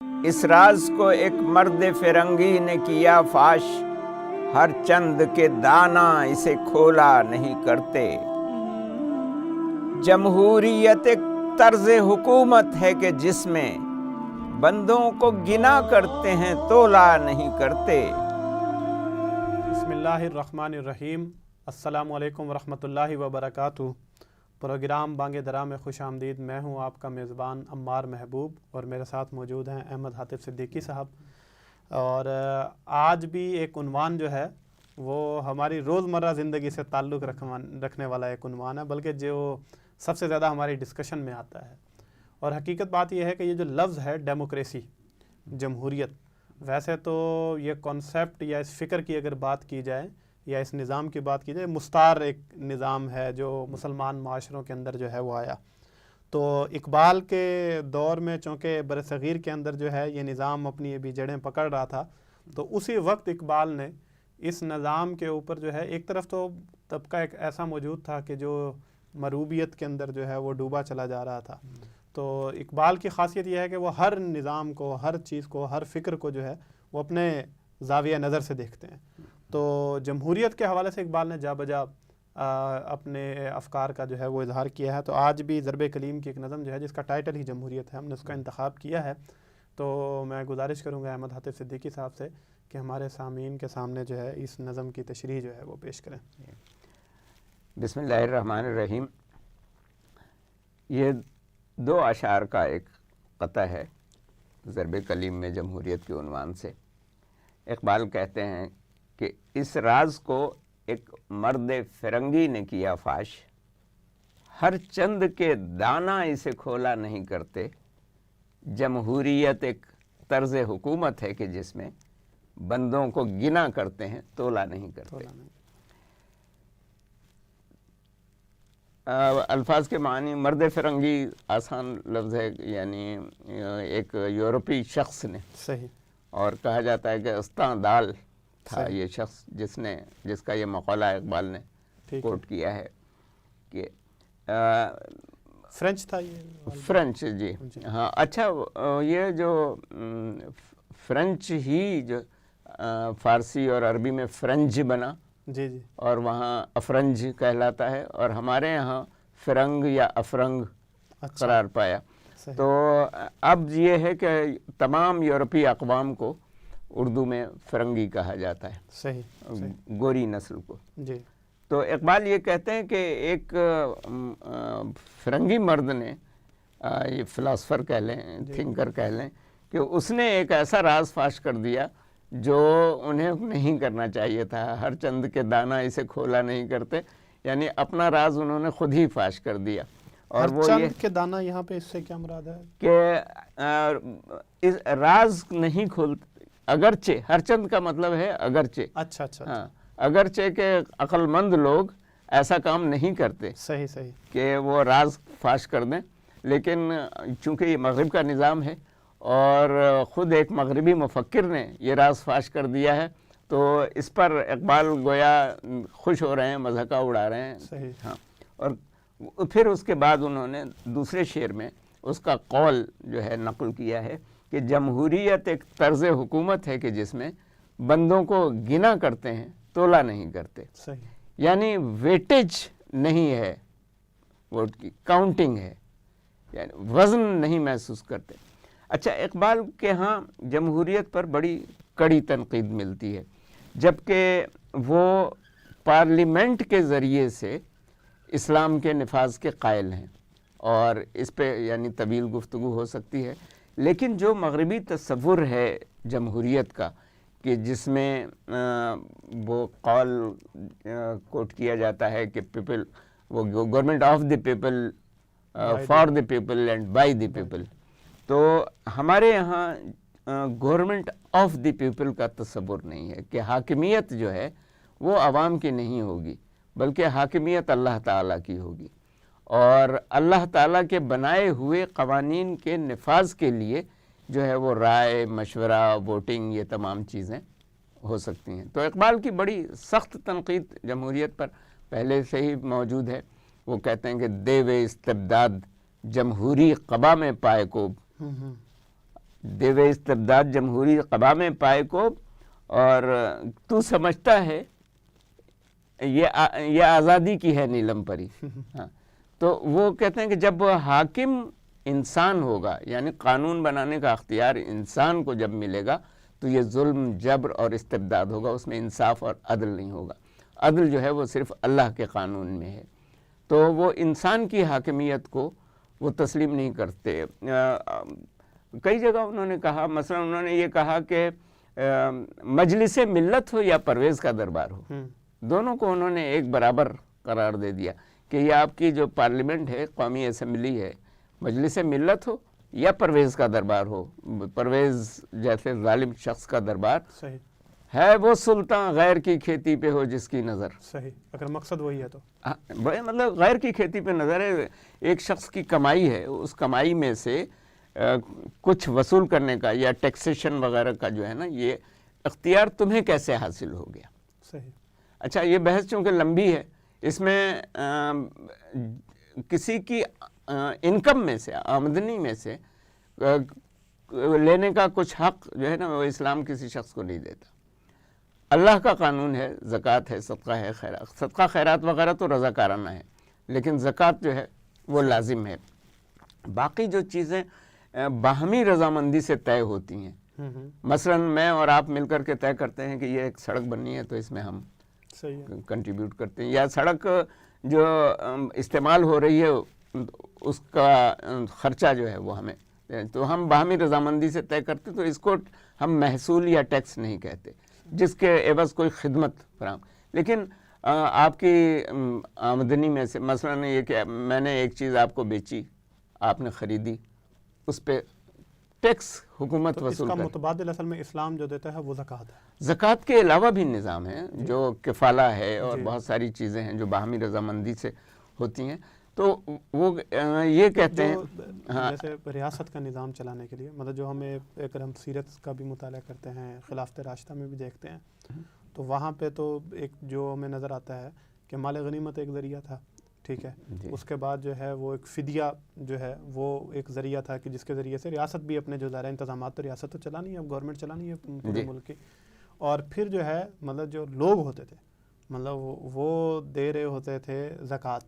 اس راز کو ایک مرد فرنگی نے کیا فاش، ہر چند کے دانا اسے کھولا نہیں کرتے۔ جمہوریت ایک طرز حکومت ہے کہ جس میں بندوں کو گنا کرتے ہیں تولا نہیں کرتے۔ بسم اللہ الرحمن الرحیم۔ السلام علیکم ورحمۃ اللہ وبرکاتہ۔ پروگرام بانگ درا میں خوش آمدید۔ میں ہوں آپ کا میزبان عمار محبوب اور میرے ساتھ موجود ہیں احمد حاتف صدیقی صاحب۔ اور آج بھی ایک عنوان جو ہے وہ ہماری روزمرہ زندگی سے تعلق رکھنے والا ایک عنوان ہے، بلکہ جو سب سے زیادہ ہماری ڈسکشن میں آتا ہے۔ اور حقیقت بات یہ ہے کہ یہ جو لفظ ہے ڈیموکریسی، جمہوریت، ویسے تو یہ کانسیپٹ یا اس فکر کی اگر بات کی جائے یا اس نظام کی بات کی جائے، مستعار ایک نظام ہے جو مسلمان معاشروں کے اندر جو ہے وہ آیا۔ تو اقبال کے دور میں چونکہ برصغیر کے اندر جو ہے یہ نظام اپنی ابھی جڑیں پکڑ رہا تھا، تو اسی وقت اقبال نے اس نظام کے اوپر جو ہے، ایک طرف تو طبقہ ایک ایسا موجود تھا کہ جو مروبیت کے اندر جو ہے وہ ڈوبا چلا جا رہا تھا۔ تو اقبال کی خاصیت یہ ہے کہ وہ ہر نظام کو، ہر چیز کو، ہر فکر کو جو ہے وہ اپنے زاویہ نظر سے دیکھتے ہیں۔ تو جمہوریت کے حوالے سے اقبال نے جا بجا اپنے افکار کا جو ہے وہ اظہار کیا ہے۔ تو آج بھی ضرب کلیم کی ایک نظم جو ہے جس کا ٹائٹل ہی جمہوریت ہے، ہم نے اس کا انتخاب کیا ہے۔ تو میں گزارش کروں گا احمد حاتف صدیقی صاحب سے کہ ہمارے سامعین کے سامنے جو ہے اس نظم کی تشریح جو ہے وہ پیش کریں۔ بسم اللہ الرحمن الرحیم۔ یہ دو اشعار کا ایک قطع ہے ضرب کلیم میں جمہوریت کے عنوان سے۔ اقبال کہتے ہیں کہ اس راز کو ایک مرد فرنگی نے کیا فاش، ہر چند کے دانا اسے کھولا نہیں کرتے۔ جمہوریت ایک طرز حکومت ہے کہ جس میں بندوں کو گنا کرتے ہیں تولا نہیں کرتے۔ الفاظ کے معنی، مرد فرنگی آسان لفظ ہے، یعنی ایک یورپی شخص نے، صحیح، اور کہا جاتا ہے کہ استاں دال تھا یہ شخص جس کا یہ مقولہ اقبال نے کوٹ کیا ہے کہ فرینچ تھا یہ، فرینچ، جی ہاں۔ اچھا، یہ جو فرینچ ہی جو فارسی اور عربی میں فرنج بنا، جی جی، اور وہاں افرنج کہلاتا ہے، اور ہمارے یہاں فرنگ یا افرنگ قرار پایا۔ تو اب یہ ہے کہ تمام یورپی اقوام کو اردو میں فرنگی کہا جاتا ہے، صحیح، گوری نسل کو۔ جی، تو اقبال یہ کہتے ہیں کہ ایک فرنگی مرد نے، یہ فلاسفر کہہ لیں، تھنکر کہہ لیں، کہ اس نے ایک ایسا راز فاش کر دیا جو انہیں نہیں کرنا چاہیے تھا۔ ہر چند کے دانا اسے کھولا نہیں کرتے، یعنی اپنا راز انہوں نے خود ہی فاش کر دیا۔ اور وہ یہ چند کے دانا، یہاں پہ اس سے کیا مراد ہے؟ کہ راز نہیں کھولتے، اگرچہ، ہر چند کا مطلب ہے اگرچہ، اچھا، ہاں، اگرچہ کہ عقل مند لوگ ایسا کام نہیں کرتے، صحیح، کہ وہ راز فاش کر دیں، لیکن چونکہ یہ مغرب کا نظام ہے اور خود ایک مغربی مفکر نے یہ راز فاش کر دیا ہے، تو اس پر اقبال گویا خوش ہو رہے ہیں، مضحکہ اڑا رہے ہیں۔ صحیح، ہاں، اور پھر اس کے بعد انہوں نے دوسرے شعر میں اس کا قول جو ہے نقل کیا ہے کہ جمہوریت ایک طرز حکومت ہے کہ جس میں بندوں کو گنا کرتے ہیں تولا نہیں کرتے۔ صحیح، یعنی ویٹیج نہیں ہے، ووٹ کی کاؤنٹنگ ہے، یعنی وزن نہیں محسوس کرتے۔ اچھا، اقبال کے ہاں جمہوریت پر بڑی کڑی تنقید ملتی ہے، جبکہ وہ پارلیمنٹ کے ذریعے سے اسلام کے نفاذ کے قائل ہیں، اور اس پہ یعنی طویل گفتگو ہو سکتی ہے۔ لیکن جو مغربی تصور ہے جمہوریت کا، کہ جس میں وہ قول کوٹ کیا جاتا ہے کہ پیپل، وہ government of the people, for the people and by the people, تو ہمارے یہاں گورنمنٹ آف دی پیپل کا تصور نہیں ہے، کہ حاکمیت جو ہے وہ عوام کی نہیں ہوگی، بلکہ حاکمیت اللہ تعالیٰ کی ہوگی، اور اللہ تعالیٰ کے بنائے ہوئے قوانین کے نفاذ کے لیے جو ہے وہ رائے، مشورہ، ووٹنگ، یہ تمام چیزیں ہو سکتی ہیں۔ تو اقبال کی بڑی سخت تنقید جمہوریت پر پہلے سے ہی موجود ہے۔ وہ کہتے ہیں کہ دیو استبداد جمہوری قبا میں پائے کو دیوے استبداد جمہوری قبام پائے کو، اور تو سمجھتا ہے یہ آزادی کی ہے نیلم پری. ہاں، تو وہ کہتے ہیں کہ جب حاکم انسان ہوگا، یعنی قانون بنانے کا اختیار انسان کو جب ملے گا، تو یہ ظلم، جبر اور استبداد ہوگا، اس میں انصاف اور عدل نہیں ہوگا. عدل جو ہے وہ صرف اللہ کے قانون میں ہے. تو وہ انسان کی حاکمیت کو وہ تسلیم نہیں کرتے. کئی جگہ انہوں نے کہا، مثلا انہوں نے یہ کہا کہ مجلس ملت ہو یا پرویز کا دربار ہو، دونوں کو انہوں نے ایک برابر قرار دے دیا کہ یہ آپ کی جو پارلیمنٹ ہے، قومی اسمبلی ہے، مجلس ملت ہو یا پرویز کا دربار ہو. پرویز جیسے ظالم شخص کا دربار صحیح ہے، وہ سلطان غیر کی کھیتی پہ ہو جس کی نظر. صحیح، اگر مقصد وہی ہے تو مطلب غیر کی کھیتی پہ نظر ہے. ایک شخص کی کمائی ہے، اس کمائی میں سے کچھ وصول کرنے کا یا ٹیکسیشن وغیرہ کا جو ہے نا، یہ اختیار تمہیں کیسے حاصل ہو گیا؟ صحیح. اچھا، یہ بحث چونکہ لمبی ہے، اس میں کسی کی انکم میں سے، آمدنی میں سے لینے کا کچھ حق جو ہے نا، وہ اسلام کسی شخص کو نہیں دیتا. اللہ کا قانون ہے، زکوٰۃ ہے، صدقہ ہے، خیرات. صدقہ خیرات وغیرہ تو رضاکارانہ ہے، لیکن زکوٰۃ جو ہے وہ لازم ہے. باقی جو چیزیں باہمی رضامندی سے طے ہوتی ہیں، مثلا میں اور آپ مل کر کے طے کرتے ہیں کہ یہ ایک سڑک بننی ہے تو اس میں ہم کنٹریبیوٹ کرتے ہیں، یا سڑک جو استعمال ہو رہی ہے اس کا خرچہ جو ہے وہ ہمیں، تو ہم باہمی رضامندی سے طے کرتے، تو اس کو ہم محصول یا ٹیکس نہیں کہتے، جس کے عوض کوئی خدمت فراہم. لیکن آپ کی آمدنی میں سے، مثلا یہ کہ میں نے ایک چیز آپ کو بیچی، آپ نے خریدی، اس پہ ٹیکس حکومت وصول کرے. اس کا متبادل اصل میں اسلام جو دیتا ہے وہ زکوٰۃ ہے. زکوٰۃ کے علاوہ بھی نظام ہے جو کفالہ ہے اور بہت ساری چیزیں ہیں جو باہمی رضامندی سے ہوتی ہیں. تو وہ یہ کہتے ہیں جیسے ریاست کا نظام چلانے کے لیے، مطلب جو ہمیں اگر ہم سیرت کا بھی مطالعہ کرتے ہیں، خلافت راشدہ میں بھی دیکھتے ہیں، تو وہاں پہ تو ایک جو ہمیں نظر آتا ہے کہ مال غنیمت ایک ذریعہ تھا، ٹھیک ہے. اس کے بعد جو ہے وہ ایک فدیہ جو ہے وہ ایک ذریعہ تھا کہ جس کے ذریعے سے ریاست بھی اپنے جو ظاہر انتظامات، تو ریاست تو چلانی ہے، اب گورنمنٹ چلانی ہے پورے ملک کی. اور پھر جو ہے مطلب جو لوگ ہوتے تھے، مطلب وہ دے رہے ہوتے تھے زکوٰۃ،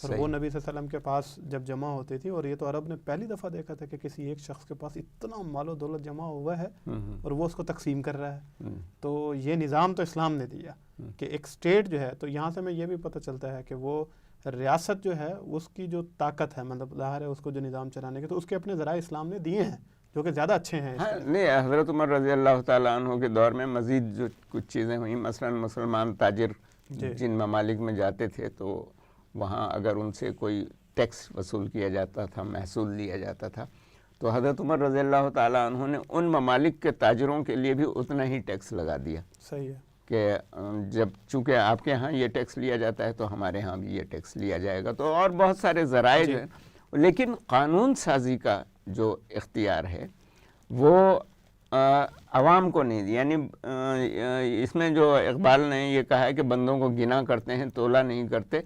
اور وہ نبی صلی اللہ علیہ وسلم کے پاس جب جمع ہوتی تھی، اور یہ تو عرب نے پہلی دفعہ دیکھا تھا کہ کسی ایک شخص کے پاس اتنا مال و دولت جمع ہوا ہے اور وہ اس کو تقسیم کر رہا ہے. تو یہ نظام تو اسلام نے دیا کہ ایک اسٹیٹ جو ہے، تو یہاں سے ہمیں یہ بھی پتہ چلتا ہے کہ وہ ریاست جو ہے اس کی جو طاقت ہے، مطلب ظاہر ہے اس کو جو نظام چلانے کے، تو اس کے اپنے ذرائع اسلام نے دیے ہیں جو کہ زیادہ اچھے ہیں. نہیں، حضرت عمر رضی اللہ تعالیٰ عنہ کے دور میں مزید جو کچھ چیزیں ہوئیں، مثلا مسلمان تاجر جن ممالک میں جاتے تھے تو وہاں اگر ان سے کوئی ٹیکس وصول کیا جاتا تھا، محصول لیا جاتا تھا، تو حضرت عمر رضی اللہ تعالیٰ عنہ نے ان ممالک کے تاجروں کے لیے بھی اتنا ہی ٹیکس لگا دیا. صحیح ہے کہ جب چونکہ آپ کے ہاں یہ ٹیکس لیا جاتا ہے تو ہمارے ہاں بھی یہ ٹیکس لیا جائے گا. تو اور بہت سارے ذرائع جو ہیں، لیکن قانون سازی کا جو اختیار ہے وہ عوام کو نہیں. یعنی اس میں جو اقبال نے یہ کہا ہے کہ بندوں کو گنا کرتے ہیں، تولا نہیں کرتے،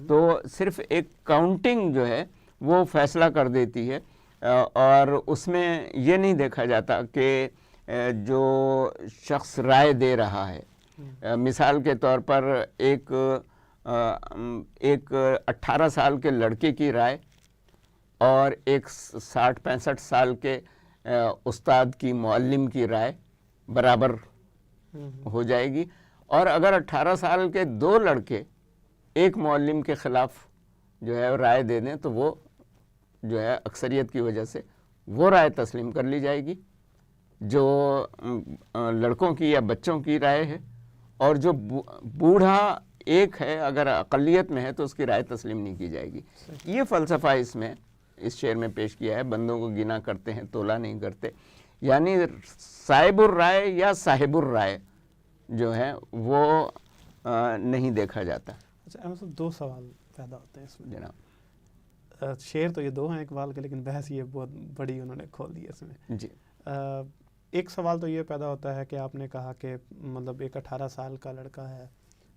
تو صرف ایک کاؤنٹنگ جو ہے وہ فیصلہ کر دیتی ہے، اور اس میں یہ نہیں دیکھا جاتا کہ جو شخص رائے دے رہا ہے، مثال کے طور پر ایک 18 سال کے لڑکے کی رائے اور ایک 60-65 سال کے استاد کی، معلم کی رائے برابر ہو جائے گی. اور اگر 18 سال کے 2 لڑکے ایک معلم کے خلاف جو ہے رائے دے دیں تو وہ جو ہے اکثریت کی وجہ سے وہ رائے تسلیم کر لی جائے گی جو لڑکوں کی یا بچوں کی رائے ہے. اور جو بوڑھا ایک ہے اگر اقلیت میں ہے تو اس کی رائے تسلیم نہیں کی جائے گی. یہ فلسفہ اس شعر میں پیش کیا ہے. بندوں کو گنا کرتے ہیں، تولا نہیں کرتے، یعنی صاحب الرائے یا صاحب الرائے جو ہے وہ نہیں دیکھا جاتا. اچھا احمد صاحب، 2 سوال پیدا ہوتے ہیں اس میں جناب. شعر تو یہ 2 ہیں اقبال کے، لیکن بحث یہ بہت بڑی انہوں نے کھول دی اس میں. جی. ایک سوال تو یہ پیدا ہوتا ہے کہ آپ نے کہا کہ مطلب ایک 18 سال کا لڑکا ہے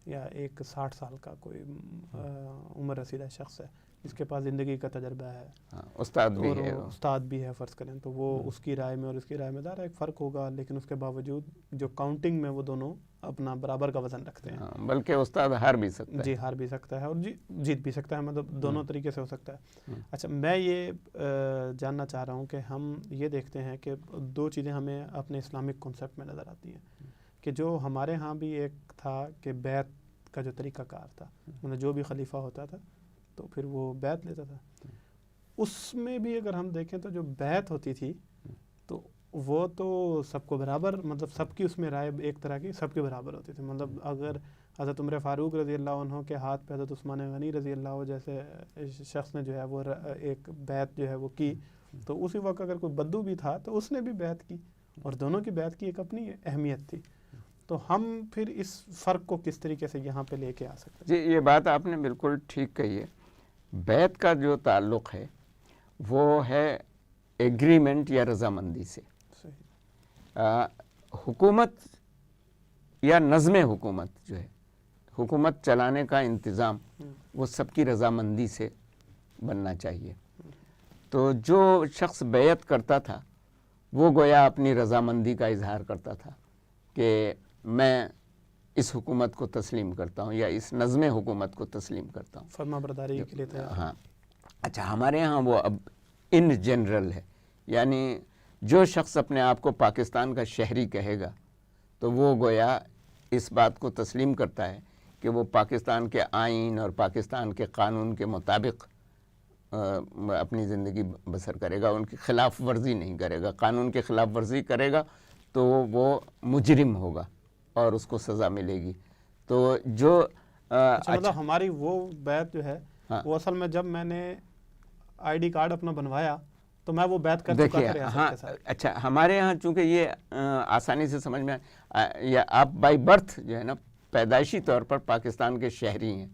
یا ایک 60 سال کا کوئی عمر رسیدہ شخص ہے، جس کے پاس زندگی کا تجربہ ہے ہاں استاد بھی اور ہے وہ استاد بھی ہے فرض کریں، تو وہ اس کی رائے میں اور اس کی رائے میں ظاہر ہے ایک فرق ہوگا، لیکن اس کے باوجود جو کاؤنٹنگ میں وہ دونوں اپنا برابر کا وزن رکھتے ہیں. ہاں، بلکہ استاد ہار بھی سکتا ہے. جی ہار بھی سکتا ہے اور جیت بھی سکتا ہے، مطلب دونوں طریقے سے ہو سکتا ہے. اچھا میں یہ جاننا چاہ رہا ہوں کہ ہم یہ دیکھتے ہیں کہ دو چیزیں ہمیں اپنے اسلامک کنسیپٹ میں نظر آتی ہیں کہ جو ہمارے ہاں بھی ایک تھا کہ بیعت کا جو طریقہ کار تھا، مطلب جو بھی خلیفہ ہوتا تھا تو پھر وہ بیعت لیتا تھا. اس میں بھی اگر ہم دیکھیں تو جو بیعت ہوتی تھی تو وہ تو سب کو برابر، مطلب سب کی اس میں رائے ایک طرح کی سب کے برابر ہوتی تھی. مطلب اگر حضرت عمر فاروق رضی اللہ عنہ کے ہاتھ پہ حضرت عثمان غنی رضی اللہ عنہ جیسے شخص نے جو ہے وہ ایک بیعت جو ہے وہ کی، تو اسی وقت اگر کوئی بدو بھی تھا تو اس نے بھی بیعت کی، اور دونوں کی بیعت کی ایک اپنی اہمیت تھی. تو ہم پھر اس فرق کو کس طریقے سے یہاں پہ لے کے آ سکتے ہیں؟ جی یہ بات آپ نے بالکل ٹھیک کہی ہے. بیعت کا جو تعلق ہے وہ ہے ایگریمنٹ یا رضامندی سے. حکومت یا نظم حکومت جو ہے، حکومت چلانے کا انتظام، وہ سب کی رضامندی سے بننا چاہیے. تو جو شخص بیعت کرتا تھا وہ گویا اپنی رضامندی کا اظہار کرتا تھا کہ میں اس حکومت کو تسلیم کرتا ہوں یا اس نظم حکومت کو تسلیم کرتا ہوں، فرما برداری کے لیے تیار. ہاں. اچھا ہمارے ہاں وہ اب ان جنرل ہے، یعنی جو شخص اپنے آپ کو پاکستان کا شہری کہے گا تو وہ گویا اس بات کو تسلیم کرتا ہے کہ وہ پاکستان کے آئین اور پاکستان کے قانون کے مطابق اپنی زندگی بسر کرے گا، ان کی خلاف ورزی نہیں کرے گا. قانون کی خلاف ورزی کرے گا تو وہ مجرم ہوگا اور اس کو سزا ملے گی. تو جو اچھا مطلب ہماری وہ بیعت جو ہے وہ اصل میں جب میں نے آئی ڈی کارڈ اپنا بنوایا تو میں وہ بیعت کر چکا تھا ریاست کے ساتھ. اچھا ہمارے ہاں چونکہ یہ آسانی سے سمجھ میں یا آپ بائی برتھ جو ہے نا پیدائشی طور پر پاکستان کے شہری ہیں،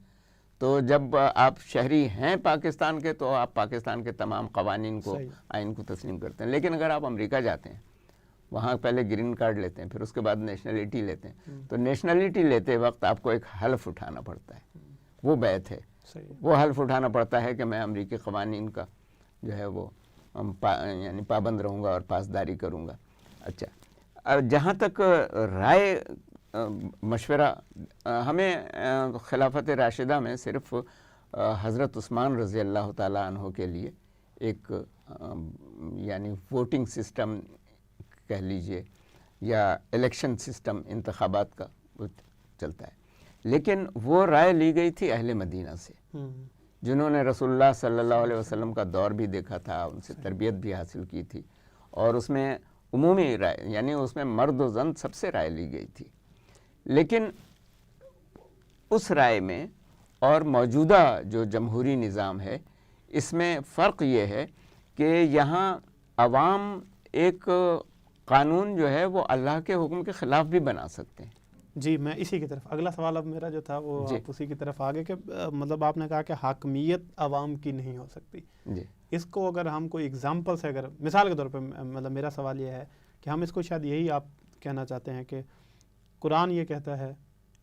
تو جب آپ شہری ہیں پاکستان کے تو آپ پاکستان کے تمام قوانین کو، آئین کو تسلیم کرتے ہیں. لیکن اگر آپ امریکہ جاتے ہیں، وہاں پہلے گرین کارڈ لیتے ہیں، پھر اس کے بعد نیشنلٹی لیتے ہیں، تو نیشنلٹی لیتے وقت آپ کو ایک حلف اٹھانا پڑتا ہے. وہ بیعت ہے. وہ حلف اٹھانا پڑتا ہے کہ میں امریکی قوانین کا جو ہے وہ یعنی پابند رہوں گا اور پاسداری کروں گا. اچھا جہاں تک رائے مشورہ، ہمیں خلافت راشدہ میں صرف حضرت عثمان رضی اللہ تعالیٰ عنہ کے لیے ایک یعنی ووٹنگ سسٹم کہہ لیجئے یا الیکشن سسٹم انتخابات کا چلتا ہے، لیکن وہ رائے لی گئی تھی اہل مدینہ سے، جنہوں نے رسول اللہ صلی اللہ علیہ وسلم کا دور بھی دیکھا تھا، ان سے تربیت بھی حاصل کی تھی، اور اس میں عمومی رائے یعنی اس میں مرد و زن سب سے رائے لی گئی تھی. لیکن اس رائے میں اور موجودہ جو جمہوری نظام ہے اس میں فرق یہ ہے کہ یہاں عوام ایک قانون جو ہے وہ اللہ کے حکم کے خلاف بھی بنا سکتے ہیں. جی میں اسی کی طرف اگلا سوال اب میرا جو تھا وہ آپ اسی کی طرف آگے کہ مطلب آپ نے کہا کہ حاکمیت عوام کی نہیں ہو سکتی. جی اس کو اگر ہم کوئی اگزامپل سے اگر مثال کے طور پہ مطلب میرا سوال یہ ہے کہ ہم اس کو شاید یہی آپ کہنا چاہتے ہیں کہ قرآن یہ کہتا ہے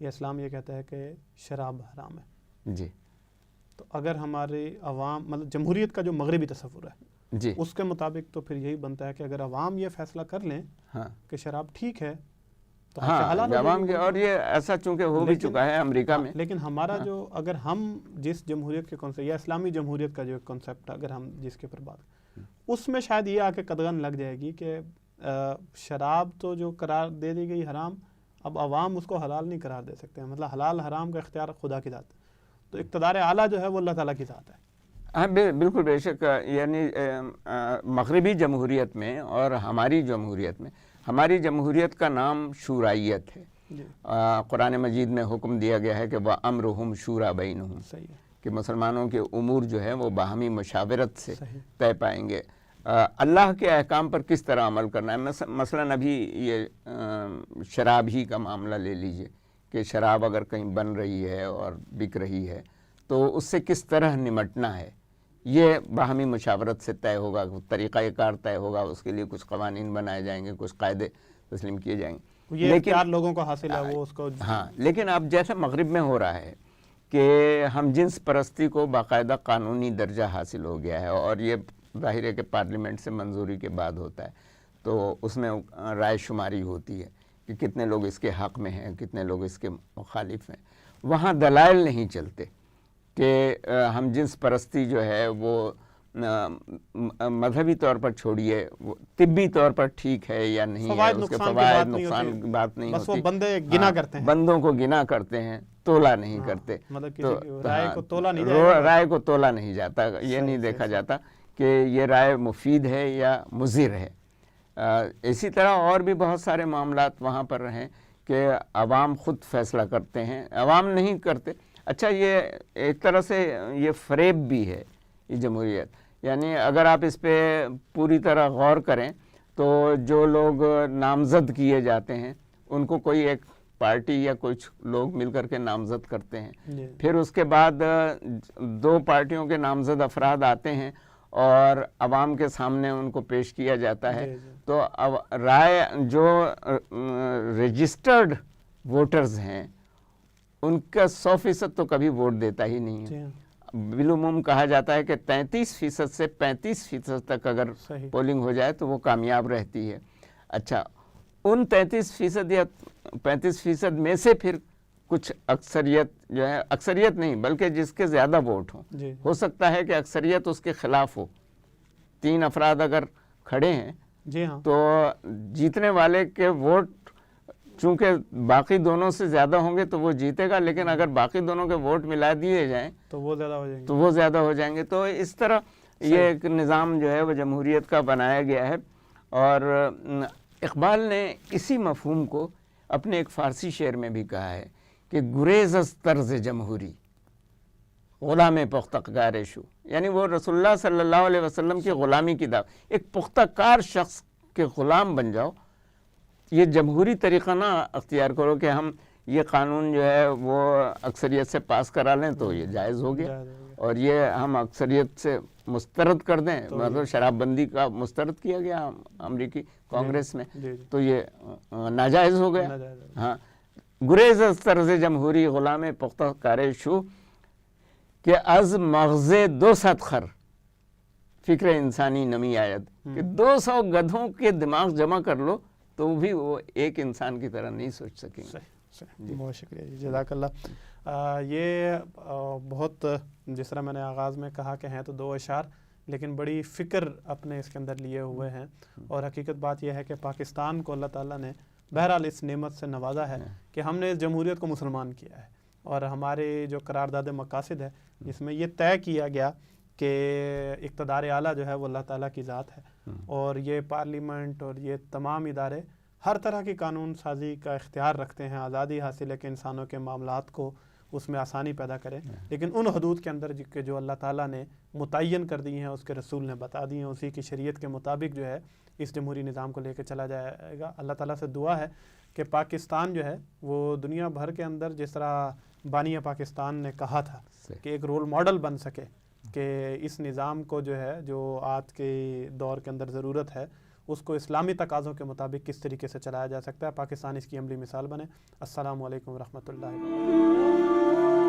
یا اسلام یہ کہتا ہے کہ شراب حرام ہے. جی تو اگر ہماری عوام مطلب جمہوریت کا جو مغربی تصور ہے جی اس کے مطابق تو پھر یہی بنتا ہے کہ اگر عوام یہ فیصلہ کر لیں کہ شراب ٹھیک ہے تو عوام کے، اور یہ ایسا چونکہ ہو بھی چکا ہے امریکہ میں. لیکن ہمارا جو اگر ہم جس جمہوریت کے کانسیپٹ یا اسلامی جمہوریت کا جو کانسیپٹ اگر ہم جس کے پر بات اس میں شاید یہ آ کے قدغن لگ جائے گی کہ شراب تو جو قرار دے دی گئی حرام، اب عوام اس کو حلال نہیں قرار دے سکتے ہیں. مطلب حلال حرام کا اختیار خدا کی ذات ہے، تو اقتدار اعلیٰ جو ہے وہ اللہ تعالیٰ کی ذات ہے. ہاں بالکل بے شک. یعنی مغربی جمہوریت میں اور ہماری جمہوریت میں، ہماری جمہوریت کا نام شورائیت ہے. قرآن مجید میں حکم دیا گیا ہے کہ وَأَمْرُهُمْ شُورَى بَيْنُهُمْ، کہ مسلمانوں کے امور جو ہے وہ باہمی مشاورت سے طے پائیں گے. اللہ کے احکام پر کس طرح عمل کرنا ہے. مثلا ابھی یہ شراب ہی کا معاملہ لے لیجئے کہ شراب اگر کہیں بن رہی ہے اور بک رہی ہے تو اس سے کس طرح نمٹنا ہے، یہ باہمی مشاورت سے طے ہوگا، طریقہ کار طے ہوگا، اس کے لیے کچھ قوانین بنائے جائیں گے، کچھ قاعدے تسلیم کیے جائیں گے. یہ اختیار لوگوں کو حاصل ہے وہ اس کو. ہاں لیکن اب جیسے مغرب میں ہو رہا ہے کہ ہم جنس پرستی کو باقاعدہ قانونی درجہ حاصل ہو گیا ہے، اور یہ ظاہر ہے کہ پارلیمنٹ سے منظوری کے بعد ہوتا ہے، تو اس میں رائے شماری ہوتی ہے کہ کتنے لوگ اس کے حق میں ہیں، کتنے لوگ اس کے مخالف ہیں۔ وہاں دلائل نہیں چلتے کہ ہم جنس پرستی جو ہے وہ مذہبی طور پر چھوڑیے، وہ طبی طور پر ٹھیک ہے یا نہیں ہے، فوائد اس کے نقصان کی فوائد بات نہیں نقصان ہوتی، کی بات نہیں بس وہ ہوتی، بندے گنا کرتے ہیں، بندوں کو گنا کرتے ہیں، تولا نہیں کرتے، مطلب تو کسی کی رائے کو تولا نہیں جائے گا، رائے کو تولا نہیں جاتا، یہ نہیں دیکھا جاتا کہ یہ رائے مفید ہے یا مضر ہے۔ اسی طرح اور بھی بہت سارے معاملات وہاں پر ہیں کہ عوام خود فیصلہ کرتے ہیں، عوام نہیں کرتے۔ اچھا، یہ ایک طرح سے یہ فریب بھی ہے یہ جمہوریت، یعنی اگر آپ اس پہ پوری طرح غور کریں تو جو لوگ نامزد کیے جاتے ہیں ان کو کوئی ایک پارٹی یا کچھ لوگ مل کر کے نامزد کرتے ہیں، پھر اس کے بعد 2 پارٹیوں کے نامزد افراد آتے ہیں اور عوام کے سامنے ان کو پیش کیا جاتا ہے، تو رائے جو رجسٹرڈ ووٹرز ہیں ان کا 100% تو کبھی ووٹ دیتا ہی نہیں ہے۔ بالعموم کہا جاتا ہے کہ 33% سے 35% تک اگر پولنگ ہو جائے تو وہ کامیاب رہتی ہے۔ اچھا، ان 33% یا 35% میں سے پھر کچھ اکثریت جو ہے، اکثریت نہیں بلکہ جس کے زیادہ ووٹ ہوں، ہو سکتا ہے کہ اکثریت اس کے خلاف ہو، 3 افراد اگر کھڑے ہیں تو جیتنے والے کے ووٹ چونکہ باقی دونوں سے زیادہ ہوں گے تو وہ جیتے گا، لیکن اگر باقی دونوں کے ووٹ ملا دیے جائیں تو وہ زیادہ ہو جائیں گے، تو اس طرح یہ ایک نظام جو ہے وہ جمہوریت کا بنایا گیا ہے۔ اور اقبال نے اسی مفہوم کو اپنے ایک فارسی شعر میں بھی کہا ہے کہ گریز از طرز جمہوری غلام پختہ کار شو، یعنی وہ رسول اللہ صلی اللہ علیہ وسلم کی غلامی کی دعوت، ایک پختہ کار شخص کے غلام بن جاؤ، یہ جمہوری طریقہ نہ اختیار کرو کہ ہم یہ قانون جو ہے وہ اکثریت سے پاس کرا لیں تو یہ جائز ہو گیا، اور یہ ہم اکثریت سے مسترد کر دیں، مطلب شراب بندی کا مسترد کیا گیا امریکی کانگریس میں، تو یہ ناجائز ہو گیا۔ ہاں، گریز از طرز جمہوری غلام پختہ کار شو کہ از مغز 200 خر فکر انسانی نمی آید، کہ 200 گدھوں کے دماغ جمع کر لو تو بھی وہ ایک انسان کی طرح نہیں سوچ سکیں گے۔ بہت شکریہ جی، جزاک اللہ۔ یہ بہت، جس طرح میں نے آغاز میں کہا کہ ہیں تو 2 اشعار، لیکن بڑی فکر اپنے اس کے اندر لیے ہوئے ہیں، اور حقیقت بات یہ ہے کہ پاکستان کو اللہ تعالیٰ نے بہرحال اس نعمت سے نوازا ہے کہ ہم نے اس جمہوریت کو مسلمان کیا ہے، اور ہمارے جو قرارداد مقاصد ہے جس میں یہ طے کیا گیا کہ اقتدار اعلیٰ جو ہے وہ اللہ تعالیٰ کی ذات ہے، اور یہ پارلیمنٹ اور یہ تمام ادارے ہر طرح کی قانون سازی کا اختیار رکھتے ہیں، آزادی حاصل ہے کہ انسانوں کے معاملات کو اس میں آسانی پیدا کریں، لیکن ان حدود کے اندر جو اللہ تعالیٰ نے متعین کر دی ہیں، اس کے رسول نے بتا دی ہیں، اسی کی شریعت کے مطابق جو ہے اس جمہوری نظام کو لے کے چلا جائے گا۔ اللہ تعالیٰ سے دعا ہے کہ پاکستان جو ہے وہ دنیا بھر کے اندر، جس طرح بانی پاکستان نے کہا تھا کہ ایک رول ماڈل بن سکے کہ اس نظام کو جو ہے، جو آج کے دور کے اندر ضرورت ہے، اس کو اسلامی تقاضوں کے مطابق کس طریقے سے چلایا جا سکتا ہے، پاکستان اس کی عملی مثال بنے۔ السلام علیکم ورحمۃ اللہ وبرکاتہ۔